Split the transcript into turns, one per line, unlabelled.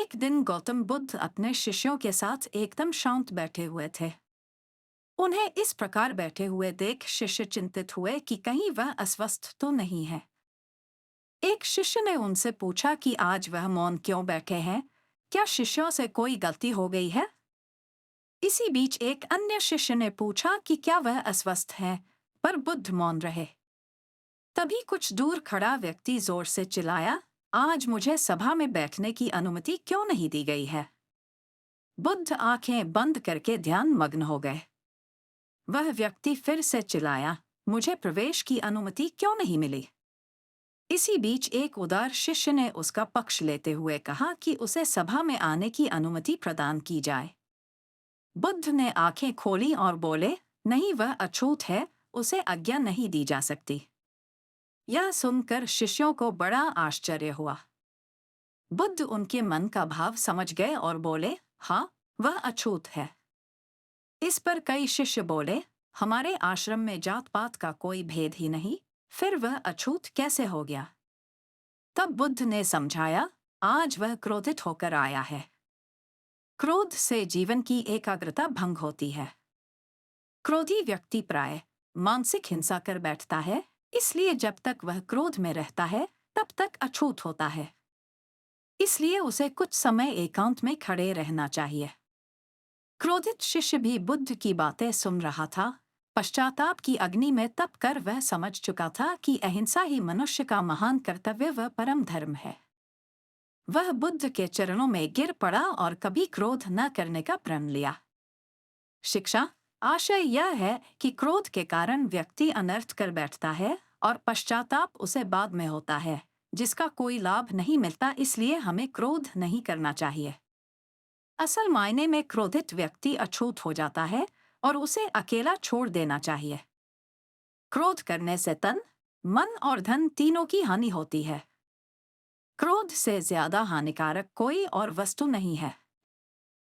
एक दिन गौतम बुद्ध अपने शिष्यों के साथ एकदम शांत बैठे हुए थे। उन्हें इस प्रकार बैठे हुए देख शिष्य चिंतित हुए कि कहीं वह अस्वस्थ तो नहीं है। एक शिष्य ने उनसे पूछा कि आज वह मौन क्यों बैठे हैं। क्या शिष्यों से कोई गलती हो गई है? इसी बीच एक अन्य शिष्य ने पूछा कि क्या वह अस्वस्थ है, पर बुद्ध मौन रहे। तभी कुछ दूर खड़ा व्यक्ति जोर से चिल्लाया, आज मुझे सभा में बैठने की अनुमति क्यों नहीं दी गई है? बुद्ध आंखें बंद करके ध्यान मग्न हो गए। वह व्यक्ति फिर से चिल्लाया, मुझे प्रवेश की अनुमति क्यों नहीं मिली? इसी बीच एक उदार शिष्य ने उसका पक्ष लेते हुए कहा कि उसे सभा में आने की अनुमति प्रदान की जाए। बुद्ध ने आंखें खोली और बोले, नहीं, वह अछूत है, उसे आज्ञा नहीं दी जा सकती। यह सुनकर शिष्यों को बड़ा आश्चर्य हुआ। बुद्ध उनके मन का भाव समझ गए और बोले, हाँ, वह अछूत है। इस पर कई शिष्य बोले, हमारे आश्रम में जात पात का कोई भेद ही नहीं, फिर वह अछूत कैसे हो गया? तब बुद्ध ने समझाया, आज वह क्रोधित होकर आया है। क्रोध से जीवन की एकाग्रता भंग होती है। क्रोधी व्यक्ति प्राय मानसिक हिंसा कर बैठता है, इसलिए जब तक वह क्रोध में रहता है तब तक अछूत होता है। इसलिए उसे कुछ समय एकांत में खड़े रहना चाहिए। क्रोधित शिष्य भी बुद्ध की बातें सुन रहा था। पश्चाताप की अग्नि में तप कर वह समझ चुका था कि अहिंसा ही मनुष्य का महान कर्तव्य व परम धर्म है। वह बुद्ध के चरणों में गिर पड़ा और कभी क्रोध न करने का प्रण लिया। शिक्षा आशय यह है कि क्रोध के कारण व्यक्ति अनर्थ कर बैठता है और पश्चाताप उसे बाद में होता है, जिसका कोई लाभ नहीं मिलता। इसलिए हमें क्रोध नहीं करना चाहिए। असल मायने में क्रोधित व्यक्ति अछूत हो जाता है और उसे अकेला छोड़ देना चाहिए। क्रोध करने से तन, मन और धन तीनों की हानि होती है। क्रोध से ज्यादा हानिकारक कोई और वस्तु नहीं है।